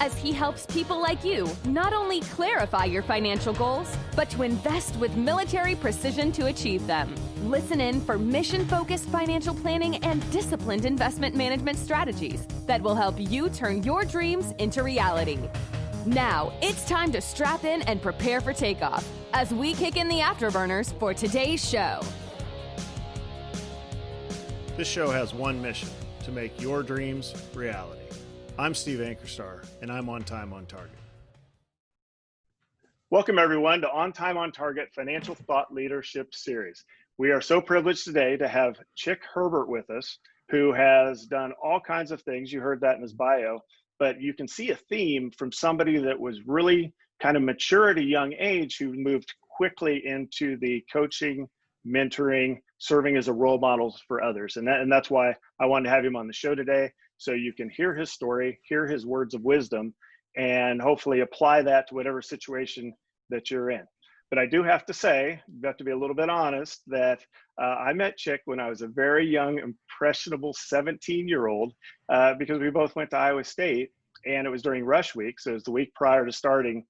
as he helps people like you not only clarify your financial goals, but to invest with military precision to achieve them. Listen in for mission-focused financial planning and disciplined investment management strategies that will help you turn your dreams into reality. Now, it's time to strap in and prepare for takeoff as we kick in the afterburners for today's show. This show has one mission: to make your dreams reality. I'm Steve Anchorstar, and I'm On Time, On Target. Welcome, everyone, to On Time, On Target Financial Thought Leadership Series. We are so privileged today to have Chick Herbert with us, who has done all kinds of things. You heard that in his bio, but you can see a theme from somebody that was really kind of mature at a young age, who moved quickly into the coaching, mentoring, serving as a role model for others. And that's why I wanted to have him on the show today, so you can hear his story, hear his words of wisdom, and hopefully apply that to whatever situation that you're in. But I do have to say, you have to be a little bit honest, that I met Chick when I was a very young, impressionable 17-year-old, because we both went to Iowa State, and it was during rush week. So it was the week prior to starting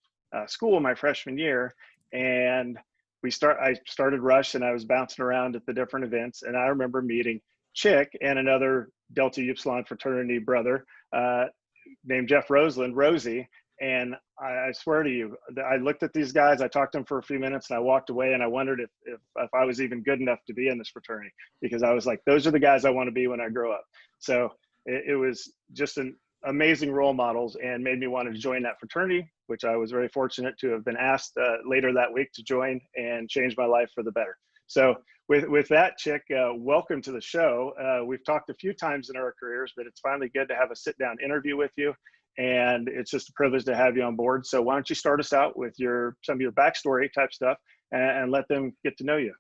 school my freshman year. And I started rush, and I was bouncing around at the different events. And I remember meeting Chick and another Delta Upsilon fraternity brother named Jeff Roseland, Rosie. And I swear to you, I looked at these guys, I talked to them for a few minutes, and I walked away, and I wondered if I was even good enough to be in this fraternity, because I was like, those are the guys I want to be when I grow up. So it was just an amazing role models, and made me want to join that fraternity, which I was very fortunate to have been asked later that week to join, and change my life for the better. So with that, Chick, welcome to the show. We've talked a few times in our careers, but it's finally good to have a sit-down interview with you, and it's just a privilege to have you on board. So why don't you start us out with some of your backstory type stuff, and let them get to know you.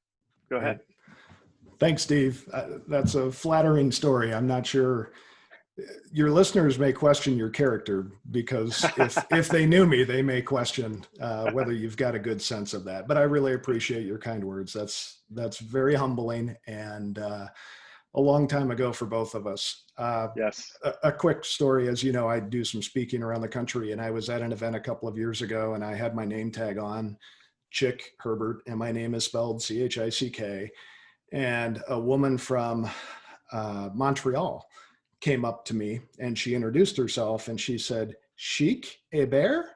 Go ahead. Thanks, Steve. That's a flattering story. I'm not sure. Your listeners may question your character, because if they knew me, they may question whether you've got a good sense of that. But I really appreciate your kind words. That's very humbling, and a long time ago for both of us. Yes. A quick story, as you know, I do some speaking around the country, and I was at an event a couple of years ago, and I had my name tag on, Chick Herbert, and my name is spelled C-H-I-C-K. And a woman from Montreal came up to me, and she introduced herself, and she said, "Chic Herbert?"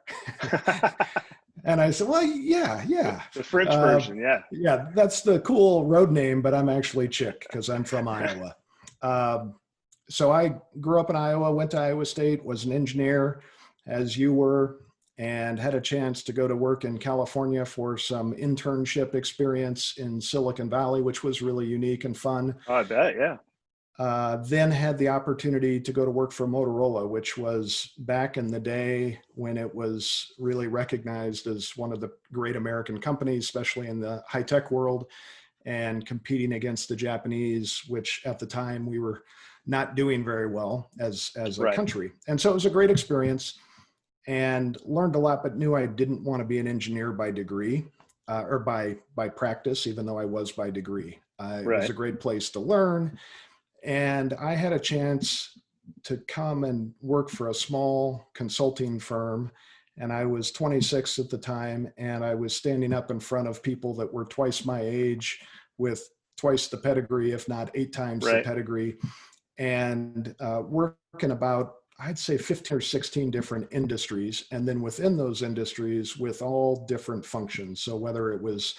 And I said, well, yeah. The French version, yeah. Yeah, that's the cool road name, but I'm actually Chick because I'm from Iowa. So I grew up in Iowa, went to Iowa State, was an engineer, as you were, and had a chance to go to work in California for some internship experience in Silicon Valley, which was really unique and fun. Oh, I bet, yeah. Then had the opportunity to go to work for Motorola, which was back in the day when it was really recognized as one of the great American companies, especially in the high-tech world, and competing against the Japanese, which at the time we were not doing very well as a country. And so it was a great experience, and learned a lot, but knew I didn't want to be an engineer by degree or by practice, even though I was by degree. It was a great place to learn. And I had a chance to come and work for a small consulting firm. And I was 26 at the time, and I was standing up in front of people that were twice my age with twice the pedigree, if not 8 times the pedigree, and working about, I'd say 15 or 16 different industries. And then within those industries with all different functions. So whether it was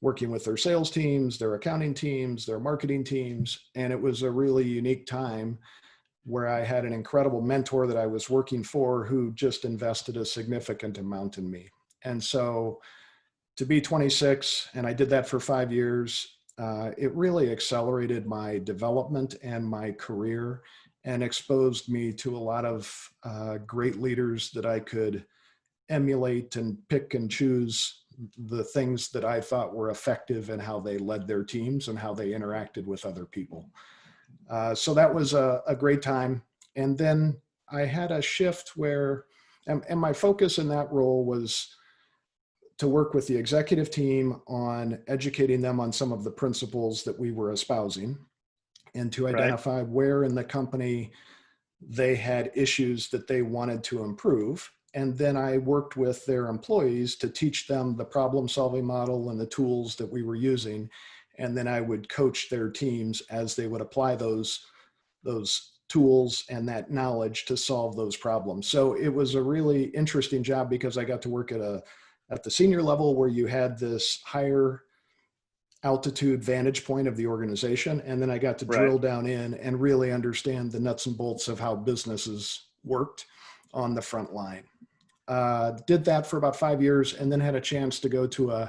working with their sales teams, their accounting teams, their marketing teams. And it was a really unique time where I had an incredible mentor that I was working for, who just invested a significant amount in me. And so to be 26, and I did that for 5 years, it really accelerated my development and my career, and exposed me to a lot of great leaders that I could emulate and pick and choose the things that I thought were effective in how they led their teams and how they interacted with other people. So that was a great time. And then I had a shift where, and my focus in that role was to work with the executive team on educating them on some of the principles that we were espousing, and to identify where in the company they had issues that they wanted to improve. And then I worked with their employees to teach them the problem solving model and the tools that we were using. And then I would coach their teams as they would apply those tools and that knowledge to solve those problems. So it was a really interesting job because I got to work at the senior level where you had this higher altitude vantage point of the organization. And then I got to drill down in and really understand the nuts and bolts of how businesses worked on the front line. Did that for about 5 years and then had a chance to go to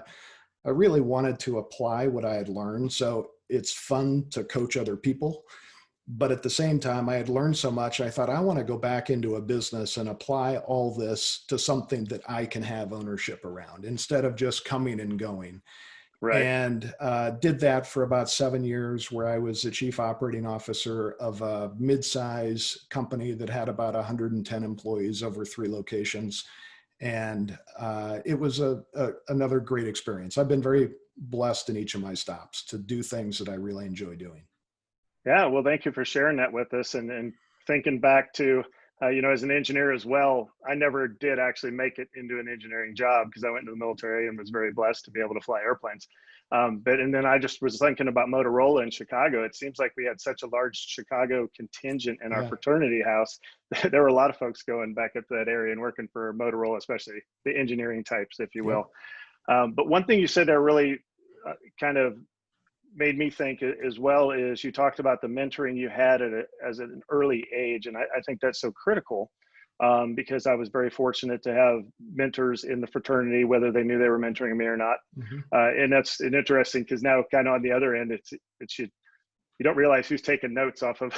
I really wanted to apply what I had learned. So it's fun to coach other people. But at the same time, I had learned so much, I thought I want to go back into a business and apply all this to something that I can have ownership around instead of just coming and going. Right. And did that for about 7 years, where I was the chief operating officer of a mid-size company that had about 110 employees over 3 locations. And it was another great experience. I've been very blessed in each of my stops to do things that I really enjoy doing. Yeah, well, thank you for sharing that with us. And thinking back to, as an engineer as well, I never did actually make it into an engineering job because I went into the military and was very blessed to be able to fly airplanes. And then I just was thinking about Motorola in Chicago. It seems like we had such a large Chicago contingent in our fraternity house. There were a lot of folks going back up to that area and working for Motorola, especially the engineering types, if you will. But one thing you said there really kind of made me think as well is you talked about the mentoring you had as an early age. And I think that's so critical because I was very fortunate to have mentors in the fraternity, whether they knew they were mentoring me or not. And that's interesting because now kind of on the other end, you don't realize who's taking notes off of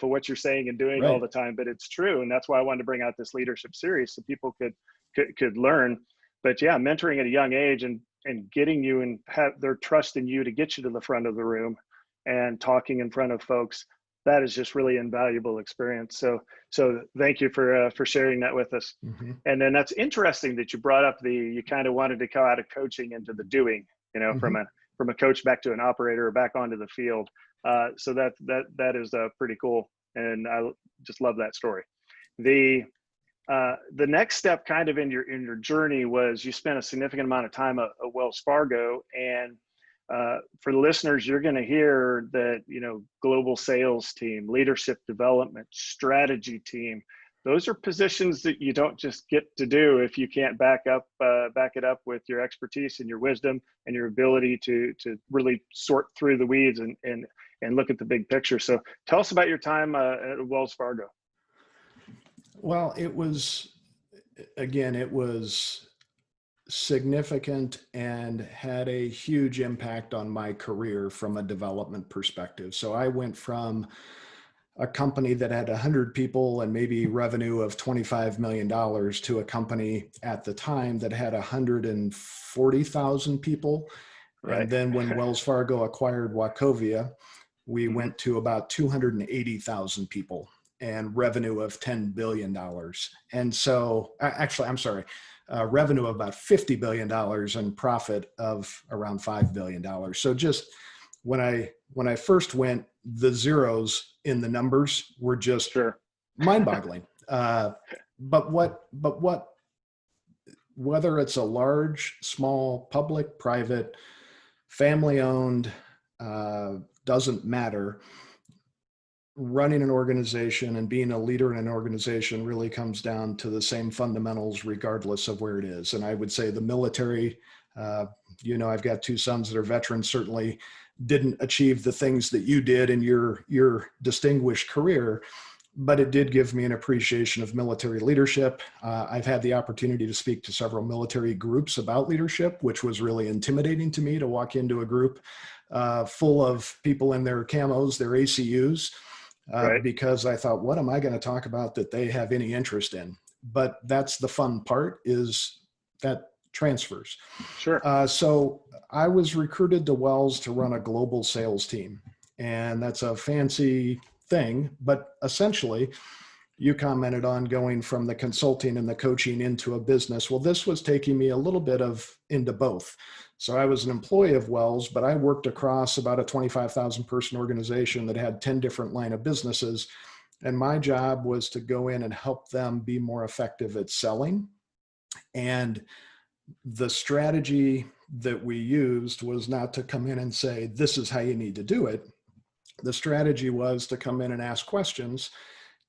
what you're saying and doing all the time, but it's true. And that's why I wanted to bring out this leadership series so people could learn. But yeah, mentoring at a young age and getting you and have their trust in you to get you to the front of the room and talking in front of folks, that is just really invaluable experience. So thank you for sharing that with us. And then that's interesting that you brought up you kind of wanted to go out of coaching into the doing, from a coach back to an operator or back onto the field. So that is pretty cool. And I just love that story. The next step kind of in your journey was you spent a significant amount of time at Wells Fargo. And for the listeners, you're going to hear that, global sales team, leadership development, strategy team, those are positions that you don't just get to do if you can't back it up with your expertise and your wisdom and your ability to really sort through the weeds and look at the big picture. So tell us about your time at Wells Fargo. Well, it was significant and had a huge impact on my career from a development perspective. So I went from a company that had 100 people and maybe revenue of $25 million to a company at the time that had 140,000 people. Right. And then when Wells Fargo acquired Wachovia, we went to about 280,000 people and revenue of $10 billion. And so actually, I'm sorry, revenue of about $50 billion and profit of around $5 billion. So just when I first went, the zeros in the numbers were just mind-boggling. But whether it's a large, small, public, private, family-owned, doesn't matter. Running an organization and being a leader in an organization really comes down to the same fundamentals regardless of where it is. And I would say the military, I've got 2 sons that are veterans, certainly didn't achieve the things that you did in your distinguished career, but it did give me an appreciation of military leadership. I've had the opportunity to speak to several military groups about leadership, which was really intimidating to me to walk into a group full of people in their camos, their ACUs, because I thought, what am I going to talk about that they have any interest in? But that's the fun part, is that transfers. So I was recruited to Wells to run a global sales team. And that's a fancy thing, but essentially you commented on going from the consulting and the coaching into a business. Well, this was taking me a little bit into both. So I was an employee of Wells, but I worked across about a 25,000 person organization that had 10 different line of businesses. And my job was to go in and help them be more effective at selling. And the strategy that we used was not to come in and say, this is how you need to do it. The strategy was to come in and ask questions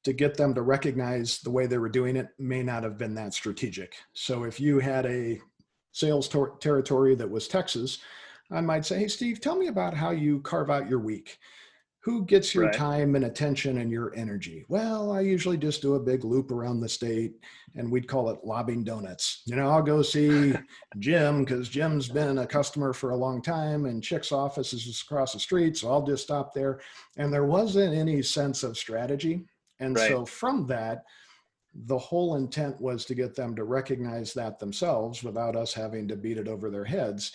to get them to recognize the way they were doing it may not have been that strategic. So if you had a sales territory that was Texas, I might say, hey, Steve, tell me about how you carve out your week. Who gets your Right. time and attention and your energy? Well, I usually just do a big loop around the state, and we'd call it lobbing donuts. I'll go see Jim because Jim's been a customer for a long time, and Chick's office is just across the street, so I'll just stop there. And there wasn't any sense of strategy. And Right. so from that, the whole intent was to get them to recognize that themselves without us having to beat it over their heads,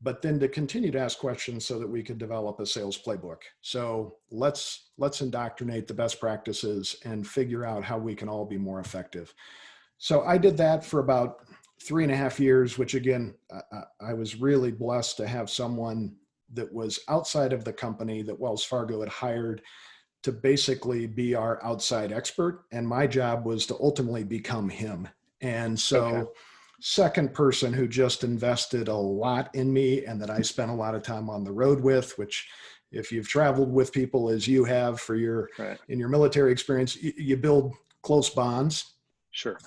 but then to continue to ask questions so that we could develop a sales playbook. So let's indoctrinate the best practices and figure out how we can all be more effective. So I did that for about 3.5 years, which again, I was really blessed to have someone that was outside of the company that Wells Fargo had hired to basically be our outside expert. And my job was to ultimately become him. And so Okay. second person who just invested a lot in me and that I spent a lot of time on the road with, which if you've traveled with people as you have for Right. in your military experience, you build close bonds. Sure.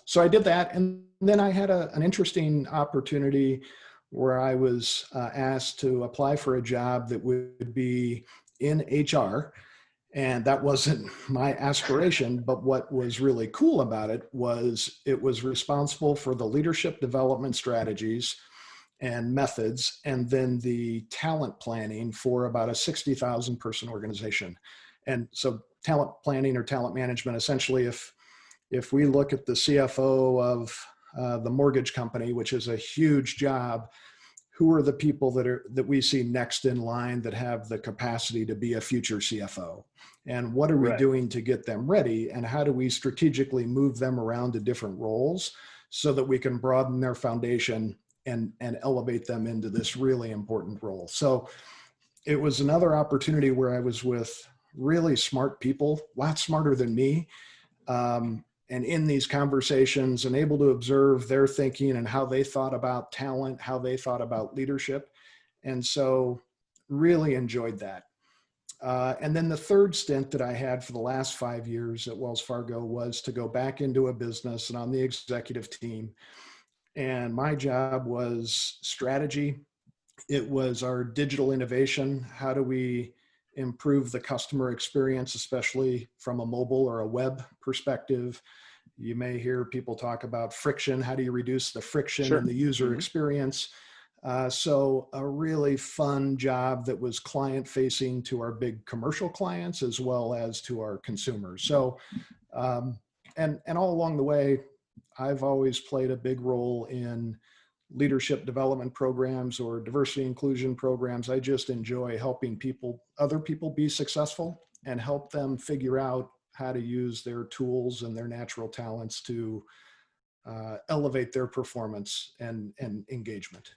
So I did that. And then I had an interesting opportunity where I was asked to apply for a job that would be in HR. And that wasn't my aspiration, but what was really cool about it was responsible for the leadership development strategies and methods, and then the talent planning for about a 60,000 person organization. And so talent planning or talent management, essentially, if we look at the CFO of the mortgage company, which is a huge job, who are the people that we see next in line that have the capacity to be a future CFO? And what are we Right. doing to get them ready? And how do we strategically move them around to different roles so that we can broaden their foundation and elevate them into this really important role? So it was another opportunity where I was with really smart people, a lot smarter than me. And in these conversations and able to observe their thinking and how they thought about talent, how they thought about leadership. And so really enjoyed that. And then the third stint that I had for the last 5 years at Wells Fargo was to go back into a business and on the executive team. And my job was strategy. It was our digital innovation. How do we improve the customer experience, especially from a mobile or a web perspective? You may hear people talk about friction. How do you reduce the friction Sure. in the user Mhm. experience? So a really fun job that was client facing to our big commercial clients as well as to our consumers. So, and all along the way, I've always played a big role in leadership development programs or diversity inclusion programs. I just enjoy helping other people be successful and help them figure out how to use their tools and their natural talents to elevate their performance and engagement.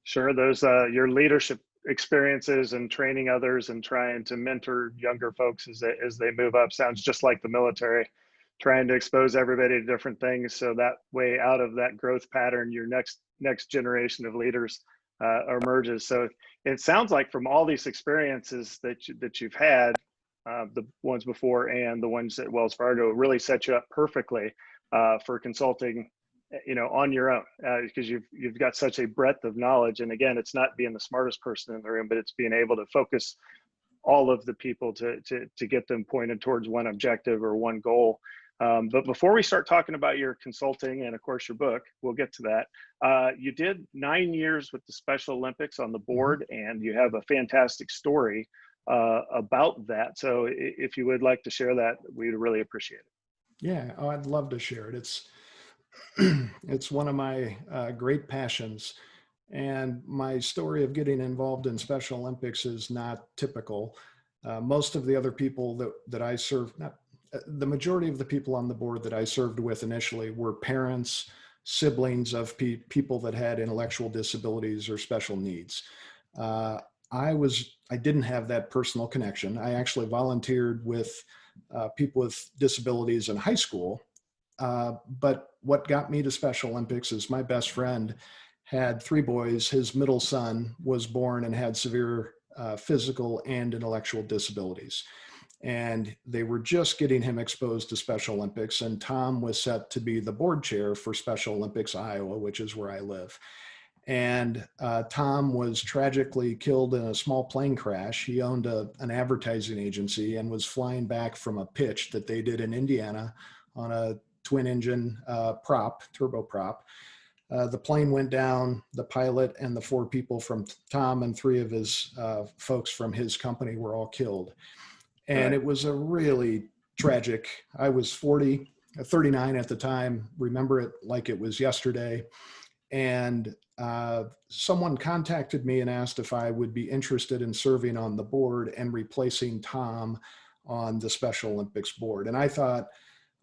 Sure. Those your leadership experiences and training others and trying to mentor younger folks as they move up sounds just like the military, trying to expose everybody to different things so that way out of that growth pattern your next generation of leaders emerges. So it sounds like from all these experiences that you've had, the ones before and the ones at Wells Fargo, really set you up perfectly for consulting, on your own, because you've got such a breadth of knowledge. And again, it's not being the smartest person in the room, but it's being able to focus all of the people to get them pointed towards one objective or one goal. But before we start talking about your consulting and of course your book, we'll get to that. You did 9 years with the Special Olympics on the board, and you have a fantastic story about that. So if you would like to share that, we'd really appreciate it. Yeah, I'd love to share it. It's one of my great passions. And my story of getting involved in Special Olympics is not typical. Most of the other people that I served, the majority of the people on the board that I served with initially were parents, siblings of people that had intellectual disabilities or special needs. I didn't have that personal connection. I actually volunteered with people with disabilities in high school. But what got me to Special Olympics is my best friend had 3 boys. His middle son was born and had severe physical and intellectual disabilities. And they were just getting him exposed to Special Olympics. And Tom was set to be the board chair for Special Olympics Iowa, which is where I live. And Tom was tragically killed in a small plane crash. He owned an advertising agency and was flying back from a pitch that they did in Indiana on a twin engine turboprop. The plane went down. The pilot and the 4 people from Tom and 3 of his folks from his company were all killed. And it was a really tragic. I was 39 at the time, remember it like it was yesterday. And someone contacted me and asked if I would be interested in serving on the board and replacing Tom on the Special Olympics board. And I thought,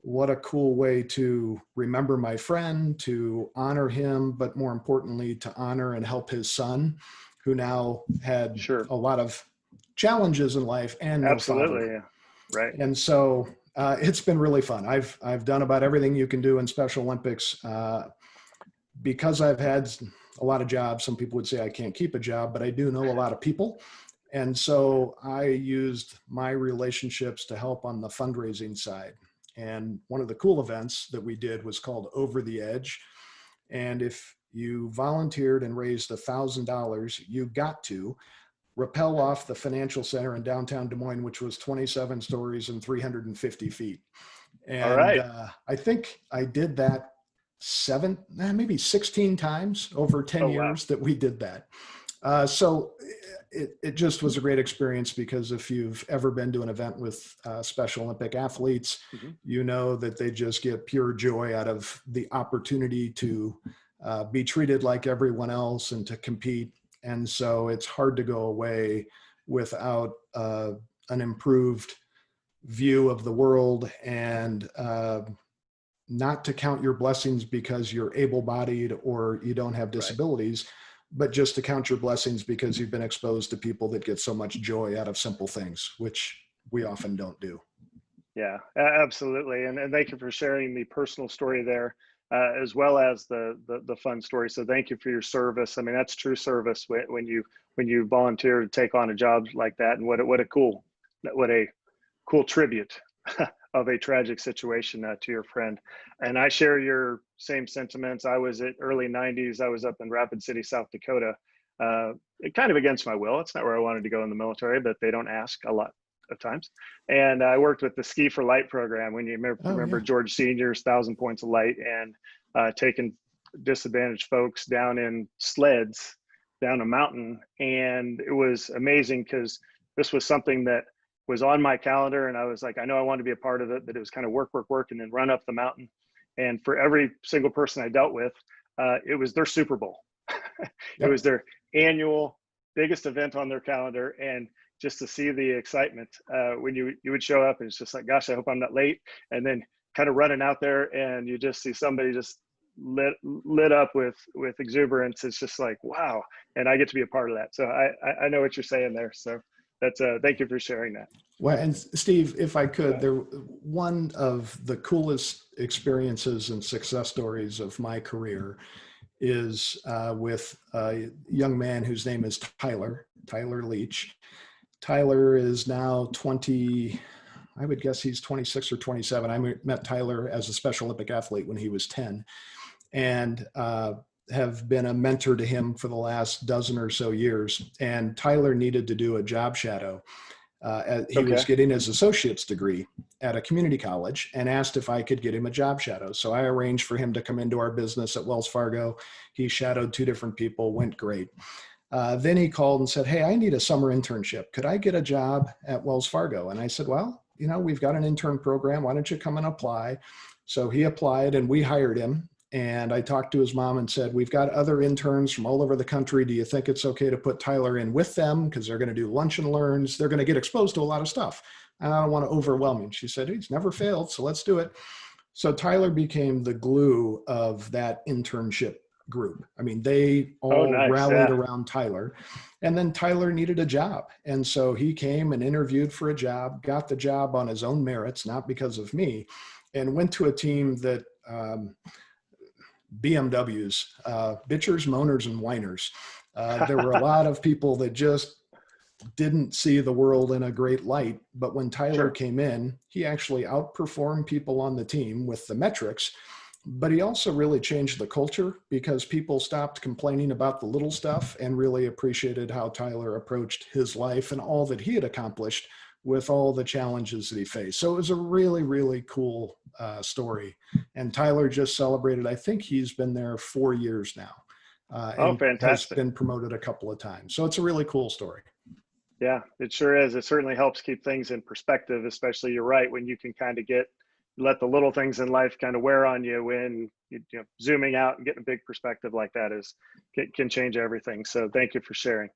what a cool way to remember my friend, to honor him, but more importantly, to honor and help his son, who now had a lot of challenges in life and no Absolutely, father. yeah. Right. And so it's been really fun. I've done about everything you can do in Special Olympics. Because I've had a lot of jobs, some people would say I can't keep a job, but I do know a lot of people. And so I used my relationships to help on the fundraising side. And one of the cool events that we did was called Over the Edge. And if you volunteered and raised $1,000, you got to rappel off the Financial Center in downtown Des Moines, which was 27 stories and 350 feet. And all right. I think I did that maybe 16 times over 10 years that we did that. So it just was a great experience, because if you've ever been to an event with Special Olympic athletes, you know that they just get pure joy out of the opportunity to be treated like everyone else and to compete. And so it's hard to go away without an improved view of the world, and not to count your blessings because you're able-bodied or you don't have disabilities, but just to count your blessings because you've been exposed to people that get so much joy out of simple things, which we often don't do. Yeah, absolutely. And thank you for sharing the personal story there, as well as the fun story. So thank you for your service. I mean, that's true service when you volunteer to take on a job like that. And what a cool tribute of a tragic situation to your friend. And I share your same sentiments. I was at early 90s. I was up in Rapid City, South Dakota, kind of against my will. It's not where I wanted to go in the military, but they don't ask a lot of times. And I worked with the Ski for Light program. When you remember George Senior's 1,000 Points of Light, and taking disadvantaged folks down in sleds down a mountain. And it was amazing because this was something that was on my calendar, and I was like, I know I wanted to be a part of it, but it was kind of work, and then run up the mountain. And for every single person I dealt with, it was their Super Bowl. It was their annual biggest event on their calendar. And just to see the excitement when you would show up, and it's just like, gosh, I hope I'm not late. And then kind of running out there, and you just see somebody just lit up with exuberance. It's just like, wow. And I get to be a part of that. So I know what you're saying there. So that's thank you for sharing that. Well, and Steve, if I could, one of the coolest experiences and success stories of my career is with a young man whose name is Tyler Leach. Tyler is now 20, I would guess he's 26 or 27. I met Tyler as a Special Olympic athlete when he was 10, and have been a mentor to him for the last dozen or so years. And Tyler needed to do a job shadow. He was getting his associate's degree at a community college, and asked if I could get him a job shadow. So I arranged for him to come into our business at Wells Fargo. He shadowed 2 different people, went great. Then he called and said, hey, I need a summer internship. Could I get a job at Wells Fargo? And I said, well, we've got an intern program. Why don't you come and apply? So he applied, and we hired him. And I talked to his mom and said, we've got other interns from all over the country. Do you think it's okay to put Tyler in with them? Because they're going to do lunch and learns. They're going to get exposed to a lot of stuff. I don't want to overwhelm him. She said, he's never failed, so let's do it. So Tyler became the glue of that internship group. I mean, they Oh, all nice. rallied Yeah. around Tyler, and then Tyler needed a job. And so he came and interviewed for a job, got the job on his own merits, not because of me, and went to a team that, BMWs, bitchers, moaners, and whiners. There were a lot of people that just didn't see the world in a great light. But when Tyler Sure. came in, he actually outperformed people on the team with the metrics. But he also really changed the culture because people stopped complaining about the little stuff and really appreciated how Tyler approached his life and all that he had accomplished with all the challenges that he faced. So it was a really, really cool story. And Tyler just celebrated, I think he's been there 4 years now, Oh, and has fantastic. been promoted a couple of times. So it's a really cool story. Yeah, it sure is. It certainly helps keep things in perspective, especially you're right, when you can kind of let the little things in life kind of wear on you when zooming out and getting a big perspective like that can change everything. So thank you for sharing.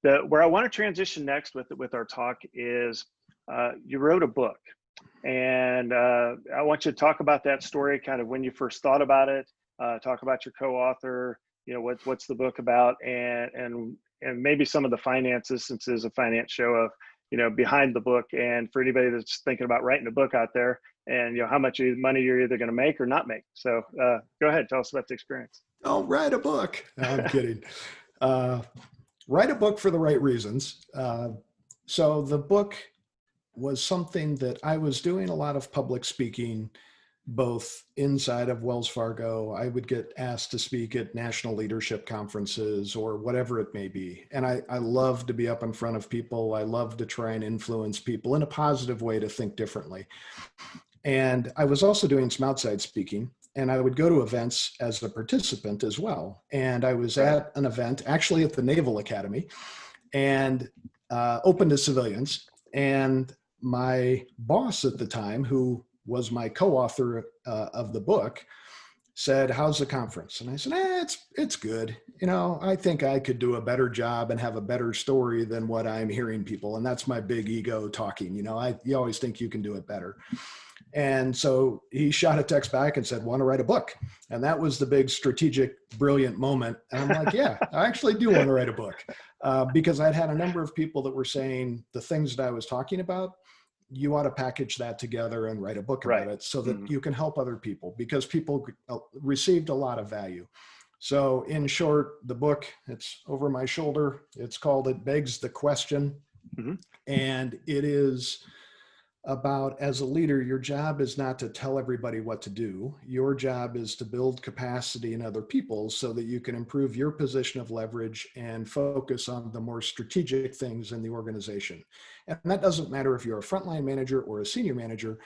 Where I want to transition next with our talk is you wrote a book, and I want you to talk about that story, kind of when you first thought about it, talk about your co-author, what's the book about, and maybe some of the finances, since it is a finance show, of behind the book, and for anybody that's thinking about writing a book out there, and how much money you're either going to make or not make. So go ahead, tell us about the experience. Oh, write a book. No, I'm kidding. Write a book for the right reasons. So the book was something that I was doing a lot of public speaking, both inside of Wells Fargo. I would get asked to speak at national leadership conferences or whatever it may be. And I love to be up in front of people. I love to try and influence people in a positive way to think differently. And I was also doing some outside speaking, and I would go to events as a participant as well. And I was at an event, actually at the Naval Academy, and open to civilians. And my boss at the time, who was my co-author of the book, said, "How's the conference?" And I said, it's good. I think I could do a better job and have a better story than what I'm hearing people. And that's my big ego talking. You always think you can do it better. And so he shot a text back and said, "Want to write a book?" And that was the big strategic, brilliant moment. And I'm like, yeah, I actually do want to write a book, because I'd had a number of people that were saying the things that I was talking about, you ought to package that together and write a book about it so that you can help other people, because people received a lot of value. So in short, the book, it's over my shoulder. It's called It Begs the Question. And it is about, as a leader, your job is not to tell everybody what to do. Your job is to build capacity in other people so that you can improve your position of leverage and focus on the more strategic things in the organization. And that doesn't matter if you're a frontline manager or a senior manager.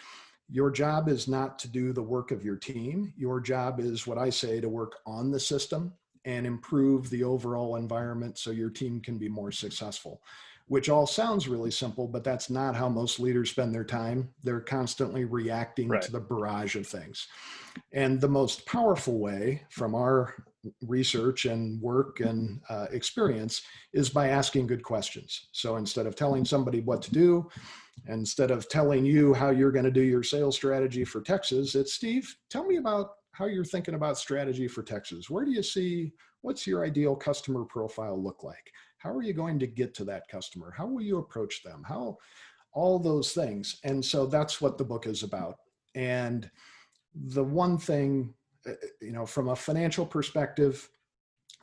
Your job is not to do the work of your team. Your job is, what I say, to work on the system and improve the overall environment so your team can be more successful. Which all sounds really simple, but that's not how most leaders spend their time. They're constantly reacting to the barrage of things. And the most powerful way, from our research and work and experience, is by asking good questions. So instead of telling somebody what to do, instead of telling you how you're going to do your sales strategy for Texas, it's, "Steve, tell me about how you're thinking about strategy for Texas. Where do you see, what's your ideal customer profile look like? How are you going to get to that customer? How will you approach them? How, all those things." And so that's what the book is about. And the one thing, from a financial perspective,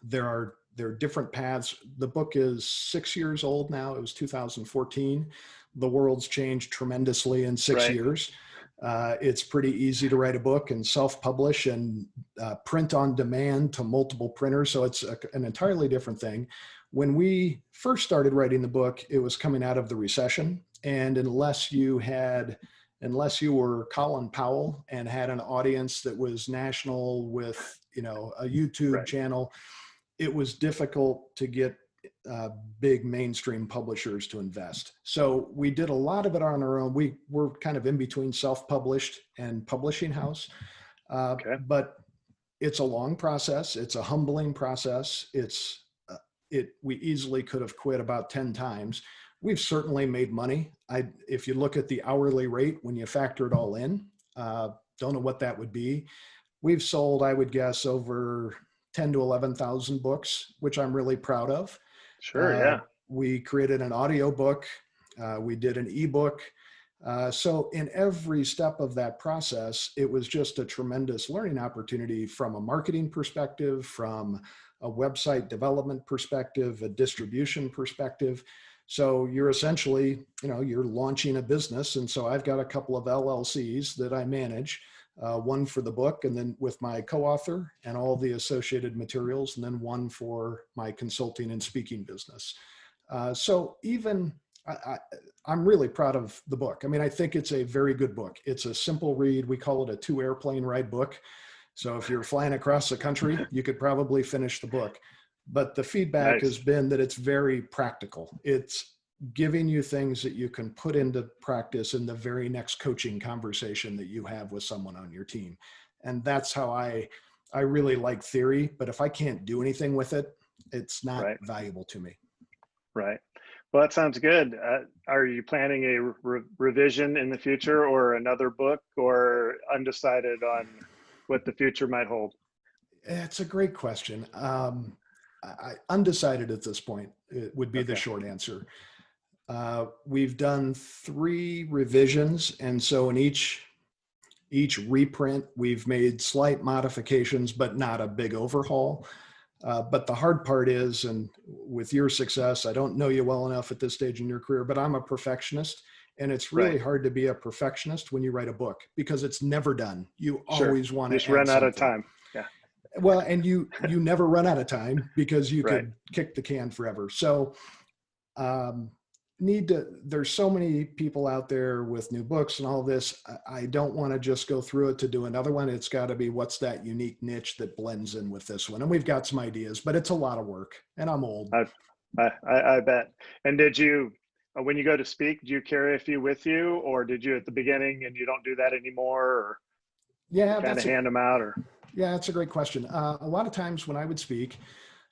there are different paths. The book is 6 years old now. It was 2014. The world's changed tremendously in 6 years. It's pretty easy to write a book and self-publish and print on demand to multiple printers. So it's an entirely different thing. When we first started writing the book, it was coming out of the recession. And unless you were Colin Powell and had an audience that was national with, a YouTube channel, it was difficult to get big mainstream publishers to invest. So we did a lot of it on our own. We were kind of in between self-published and publishing house. But it's a long process. It's a humbling process. We easily could have quit about 10 times. We've certainly made money. If you look at the hourly rate, when you factor it all in, don't know what that would be. We've sold, I would guess, over 10 to 11,000 books, which I'm really proud of. Sure, yeah. We created an audio book. We did an ebook. So in every step of that process, it was just a tremendous learning opportunity from a marketing perspective, from a website development perspective, a distribution perspective. So you're essentially, you're launching a business. And so I've got a couple of LLCs that I manage, one for the book and then with my co-author and all the associated materials, and then one for my consulting and speaking business. So even I'm really proud of the book. I mean, I think it's a very good book. It's a simple read. We call it a 2 airplane ride book. So if you're flying across the country, you could probably finish the book. But the feedback has been that it's very practical. It's giving you things that you can put into practice in the very next coaching conversation that you have with someone on your team. And that's how I really like theory, but if I can't do anything with it, it's not valuable to me. Right. Well, that sounds good. Are you planning a revision in the future or another book, or undecided on what the future might hold? It's a great question. Undecided at this point, it would be the short answer. We've done 3 revisions. And so in each reprint, we've made slight modifications, but not a big overhaul. But the hard part is, and with your success, I don't know you well enough at this stage in your career, but I'm a perfectionist. And it's really hard to be a perfectionist when you write a book because it's never done. You always want to just run out of time. Yeah. Well, and you never run out of time because you could kick the can forever. So there's so many people out there with new books and all this. I don't want to just go through it to do another one. It's got to be what's that unique niche that blends in with this one. And we've got some ideas, but it's a lot of work and I'm old. I bet. And did you, when you go to speak, do you carry a few with you, or did you at the beginning and you don't do that anymore, or kind of hand them out? Or yeah, that's a great question. A lot of times when I would speak,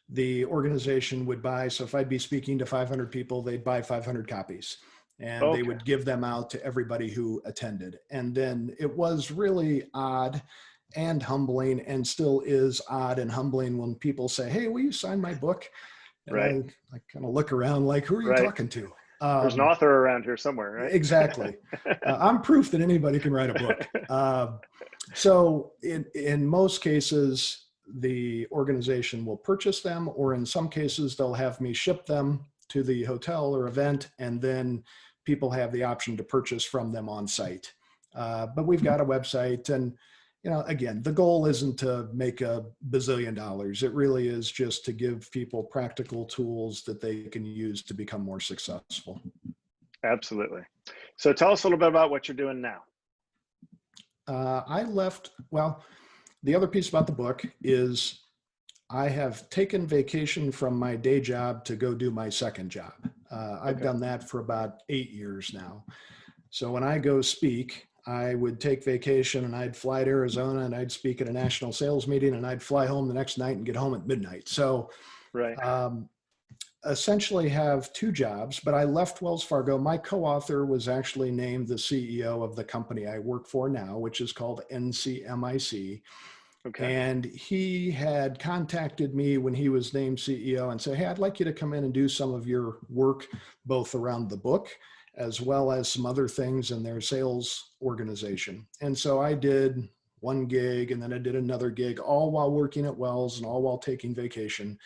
the organization would buy, so if I'd be speaking to 500 people, they'd buy 500 copies and they would give them out to everybody who attended. And then it was really odd and humbling, and still is odd and humbling when people say, "Hey, will you sign my book?" And I kind of look around like, who are you talking to? There's an author around here somewhere, right? Exactly. I'm proof that anybody can write a book. So in most cases, the organization will purchase them, or in some cases, they'll have me ship them to the hotel or event, and then people have the option to purchase from them on site. But we've got a website, and again, the goal isn't to make $1 bazillion. It really is just to give people practical tools that they can use to become more successful. Absolutely. So tell us a little bit about what you're doing now. The other piece about the book is I have taken vacation from my day job to go do my second job. I've done that for about 8 years now. So when I go speak, I would take vacation and I'd fly to Arizona and I'd speak at a national sales meeting, and I'd fly home the next night and get home at midnight. So essentially have 2 jobs, but I left Wells Fargo. My co-author was actually named the CEO of the company I work for now, which is called NCMIC. And he had contacted me when he was named CEO and said, "Hey, I'd like you to come in and do some of your work, both around the book as well as some other things in their sales organization." And so I did 1 gig, and then I did another gig, all while working at Wells and all while taking vacation.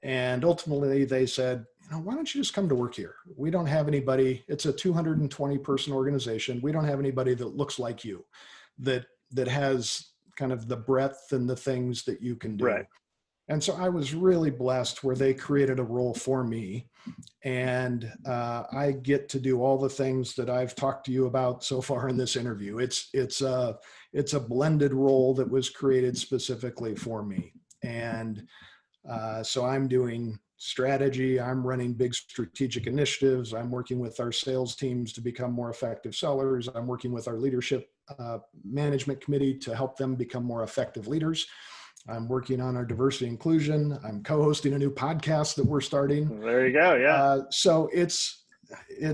And ultimately they said, "Why don't you just come to work here? We don't have anybody." It's a 220 person organization. "We don't have anybody that looks like you, that has kind of the breadth and the things that you can do." And so I was really blessed where they created a role for me, and I get to do all the things that I've talked to you about so far in this interview. It's a blended role that was created specifically for me. And so I'm doing strategy. I'm running big strategic initiatives. I'm working with our sales teams to become more effective sellers. I'm working with our leadership management committee to help them become more effective leaders. I'm working on our diversity inclusion. I'm co-hosting a new podcast that we're starting. There you go. Yeah. So it's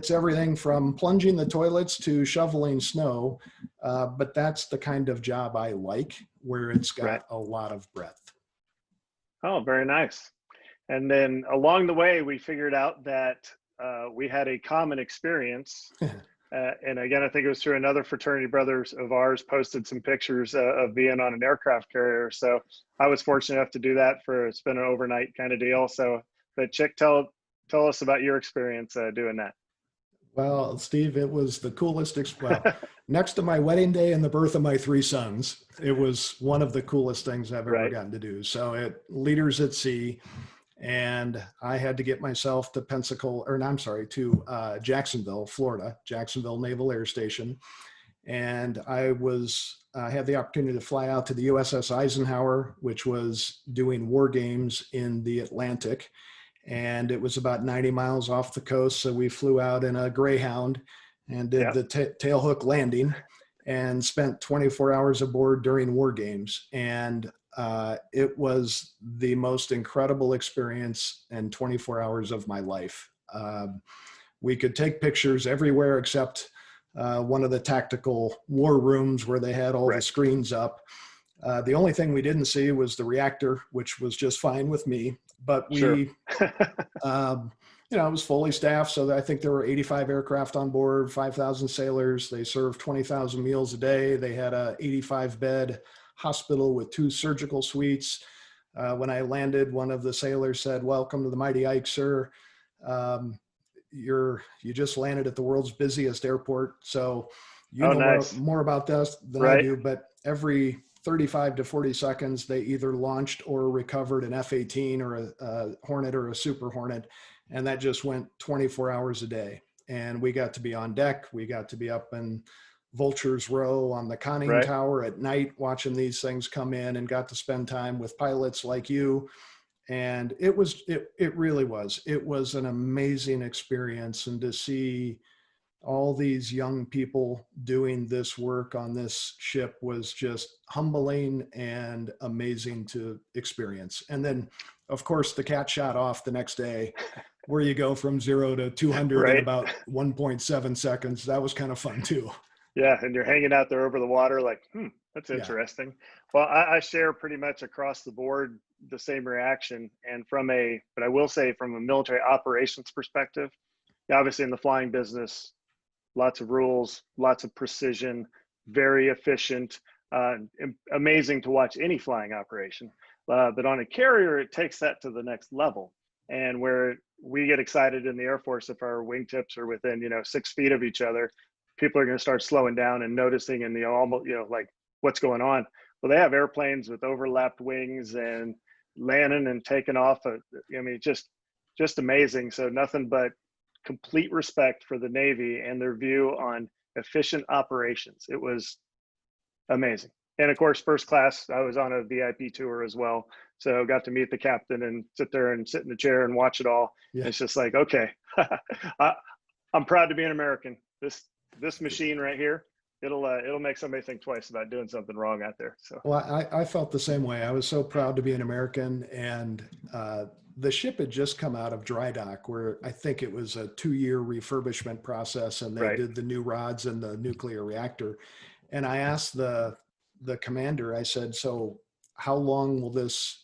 everything from plunging the toilets to shoveling snow. But that's the kind of job I like, where it's got a lot of breadth. Oh, very nice. And then along the way, we figured out that we had a common experience. And again, I think it was through another fraternity brothers of ours posted some pictures of being on an aircraft carrier. So I was fortunate enough to do that it's been an overnight kind of deal. So, but Chick, tell us about your experience doing that. Well, Steve, it was the coolest. Well, next to my wedding day and the birth of my three sons, it was one of the coolest things I've ever Right. gotten to do. So at Leaders at Sea, and I had to get myself to Jacksonville, Florida, Jacksonville Naval Air Station. And I had the opportunity to fly out to the USS Eisenhower, which was doing war games in the Atlantic. And it was about 90 miles off the coast. So we flew out in a Greyhound and did the tailhook landing and spent 24 hours aboard during war games. And it was the most incredible experience in 24 hours of my life. We could take pictures everywhere except one of the tactical war rooms where they had all the screens up. The only thing we didn't see was the reactor, which was just fine with me. But we, it was fully staffed. So I think there were 85 aircraft on board, 5,000 sailors. They served 20,000 meals a day. They had a 85-bed hospital with 2 surgical suites. When I landed, one of the sailors said, "Welcome to the Mighty Ike, sir. You just landed at the world's busiest airport. So you know nice. more about this than I do, but every 35 to 40 seconds, they either launched or recovered an F-18 or a Hornet or a Super Hornet. And that just went 24 hours a day. And we got to be on deck. We got to be up in Vulture's Row on the conning tower at night, watching these things come in, and got to spend time with pilots like you. And it really was. It was an amazing experience. And to see all these young people doing this work on this ship was just humbling and amazing to experience. And then, of course, the cat shot off the next day, where you go from 0 to 200 in about 1.7 seconds. That was kind of fun too. Yeah, and you're hanging out there over the water like, that's interesting. Well, I share pretty much across the board the same reaction. And but I will say from a military operations perspective, obviously in the flying business, lots of rules, lots of precision, very efficient, amazing to watch any flying operation. But on a carrier, it takes that to the next level. And where we get excited in the Air Force, if our wingtips are within, 6 feet of each other, people are going to start slowing down and noticing and, almost, like what's going on. Well, they have airplanes with overlapped wings and landing and taking off. Just amazing. So nothing but complete respect for the Navy and their view on efficient operations. It was amazing. And of course, first class, I was on a VIP tour as well. So got to meet the captain and sit in the chair and watch it all. Yeah. It's just like, okay, I'm proud to be an American. This machine right here, it'll make somebody think twice about doing something wrong out there. So, well, I felt the same way. I was so proud to be an American, and the ship had just come out of dry dock, where I think it was a 2-year refurbishment process, and they did the new rods and the nuclear reactor. And I asked the commander, I said, "So how long will this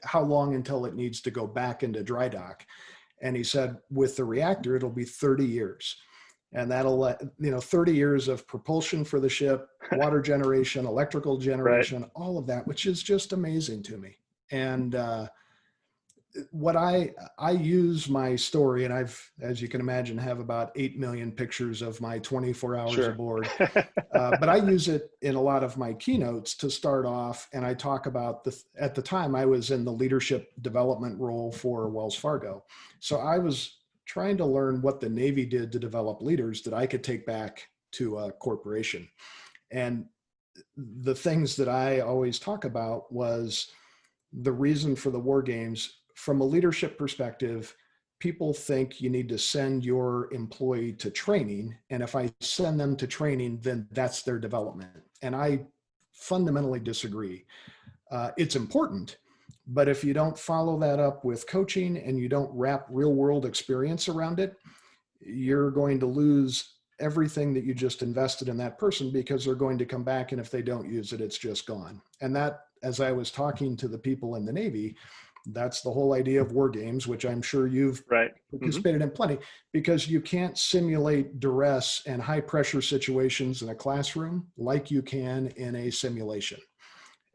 how long until it needs to go back into dry dock?" And he said, "With the reactor, it'll be 30 years. And that'll, 30 years of propulsion for the ship, water generation, electrical generation, all of that," which is just amazing to me. And what I use my story, and I've, as you can imagine, have about 8 million pictures of my 24 hours aboard. But I use it in a lot of my keynotes to start off. And I talk about at the time I was in the leadership development role for Wells Fargo. So I was trying to learn what the Navy did to develop leaders that I could take back to a corporation. And the things that I always talk about was the reason for the war games. From a leadership perspective, people think you need to send your employee to training. And if I send them to training, then that's their development. And I fundamentally disagree. It's important, but if you don't follow that up with coaching and you don't wrap real world experience around it, you're going to lose everything that you just invested in that person, because they're going to come back, and if they don't use it, it's just gone. And that as I was talking to the people in the Navy, that's the whole idea of war games, which I'm sure you've Right. participated in plenty, because you can't simulate duress and high pressure situations in a classroom like you can in a simulation.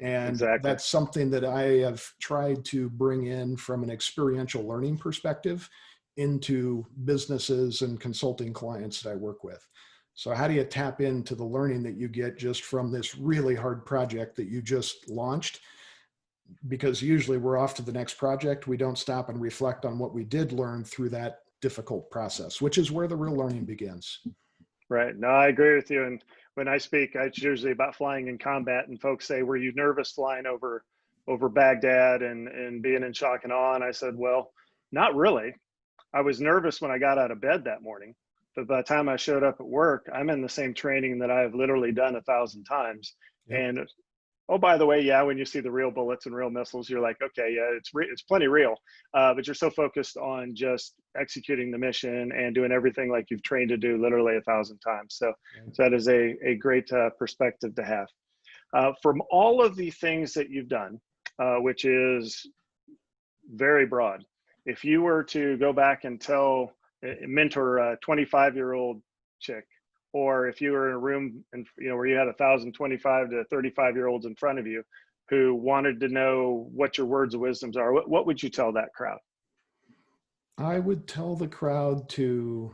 And Exactly. that's something that I have tried to bring in from an experiential learning perspective into businesses and consulting clients that I work with. So how do you tap into the learning that you get just from this really hard project that you just launched? Because usually we're off to the next project. We don't stop and reflect on what we did learn through that difficult process, which is where the real learning begins. Right. No, I agree with you. And when I speak, it's usually about flying in combat, and folks say, "Were you nervous flying over Baghdad and being in shock and awe?" And I said, "Well, not really. I was nervous when I got out of bed that morning, but by the time I showed up at work, I'm in the same training that I've literally done 1,000 times." Yep. And oh, by the way, yeah, when you see the real bullets and real missiles, you're like, okay, yeah, it's plenty real. But you're so focused on just executing the mission and doing everything like you've trained to do literally 1,000 times. So that is a great perspective to have. From all of the things that you've done, which is very broad, if you were to go back and mentor a 25-year-old chick, or if you were in a room and where you had 1,025 to 35-year-olds in front of you who wanted to know what your words of wisdoms are, what would you tell that crowd? I would tell the crowd to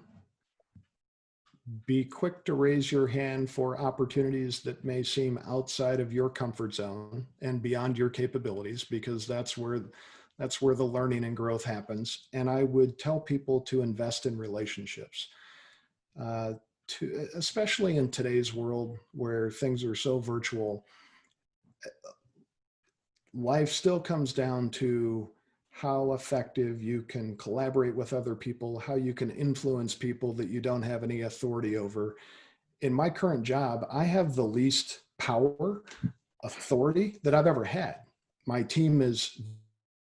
be quick to raise your hand for opportunities that may seem outside of your comfort zone and beyond your capabilities, because that's where the learning and growth happens. And I would tell people to invest in relationships. Especially in today's world where things are so virtual, life still comes down to how effective you can collaborate with other people, how you can influence people that you don't have any authority over. In my current job, I have the least authority that I've ever had. My team is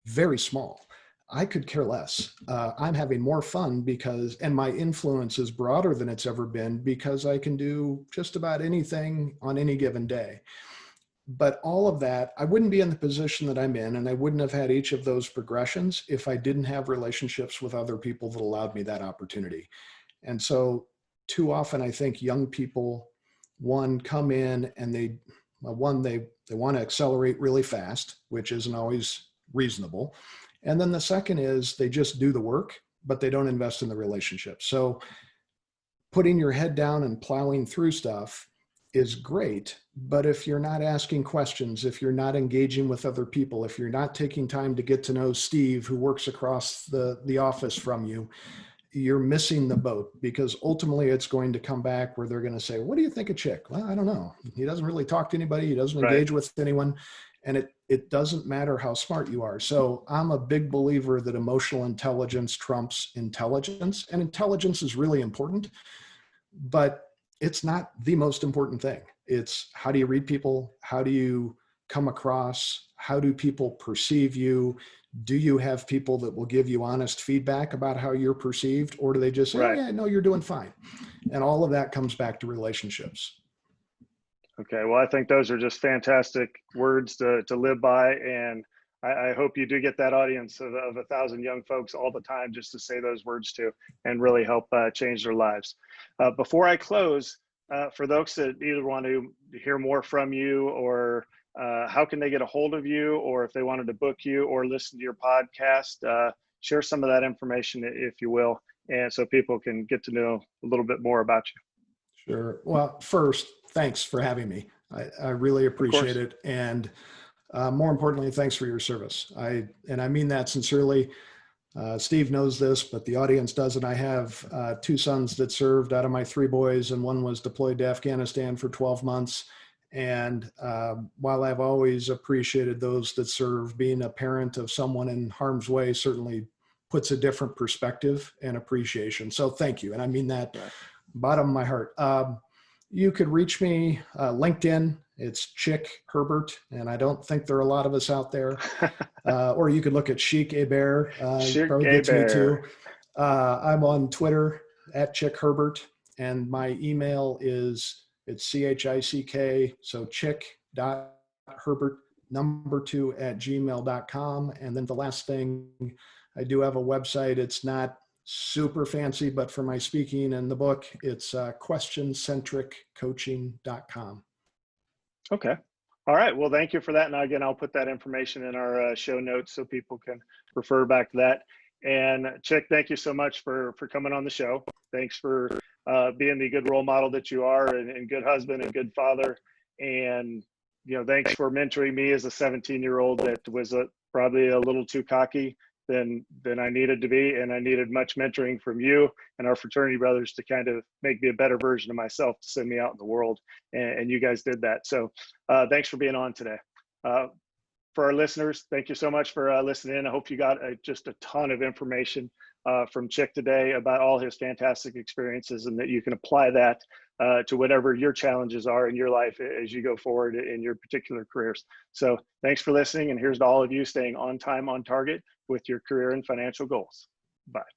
very small. I could care less. I'm having more fun and my influence is broader than it's ever been because I can do just about anything on any given day. But all of that, I wouldn't be in the position that I'm in, and I wouldn't have had each of those progressions if I didn't have relationships with other people that allowed me that opportunity. And so too often I think young people, come in and they want to accelerate really fast, which isn't always reasonable. And then the second is they just do the work, but they don't invest in the relationship. So putting your head down and plowing through stuff is great. But if you're not asking questions, if you're not engaging with other people, if you're not taking time to get to know Steve, who works across the office from you, you're missing the boat, because ultimately it's going to come back where they're going to say, "What do you think of Chick?" "Well, I don't know. He doesn't really talk to anybody. He doesn't engage with anyone." And it doesn't matter how smart you are. So I'm a big believer that emotional intelligence trumps intelligence, and intelligence is really important, but it's not the most important thing. It's how do you read people? How do you come across? How do people perceive you? Do you have people that will give you honest feedback about how you're perceived? Or do they just say, "Oh yeah, no, you're doing fine"? And all of that comes back to relationships. Okay, well, I think those are just fantastic words to live by. And I hope you do get that audience of 1,000 young folks all the time just to say those words to and really help change their lives. Before I close, for those that either want to hear more from you, or how can they get a hold of you, or if they wanted to book you or listen to your podcast, share some of that information, if you will, and so people can get to know a little bit more about you. Sure. Well, first, thanks for having me. I really appreciate it. And more importantly, thanks for your service. I mean that sincerely. Steve knows this, but the audience doesn't. I have 2 sons that served out of my 3 boys, and one was deployed to Afghanistan for 12 months. And while I've always appreciated those that serve, being a parent of someone in harm's way certainly puts a different perspective and appreciation. So thank you. And I mean that bottom of my heart. You could reach me LinkedIn. It's Chick Herbert, and I don't think there are a lot of us out there. Or you could look at Chic Hebert. Probably gets me too. I'm on Twitter at Chick Herbert, and my email is it's CHICK, so chick.herbert number2@gmail.com. And then the last thing, I do have a website. It's not super fancy, but for my speaking and the book, it's questioncentriccoaching.com. Okay. All right. Well, thank you for that. And again, I'll put that information in our show notes so people can refer back to that. And Chick, thank you so much for coming on the show. Thanks for being the good role model that you are, and good husband and good father. And, thanks for mentoring me as a 17-year-old that was probably a little too cocky than I needed to be. And I needed much mentoring from you and our fraternity brothers to kind of make me a better version of myself to send me out in the world. And you guys did that. So thanks for being on today. For our listeners, thank you so much for listening in. I hope you got just a ton of information from Chick today about all his fantastic experiences, and that you can apply that to whatever your challenges are in your life as you go forward in your particular careers. So thanks for listening, and here's to all of you staying on time, on target with your career and financial goals. Bye.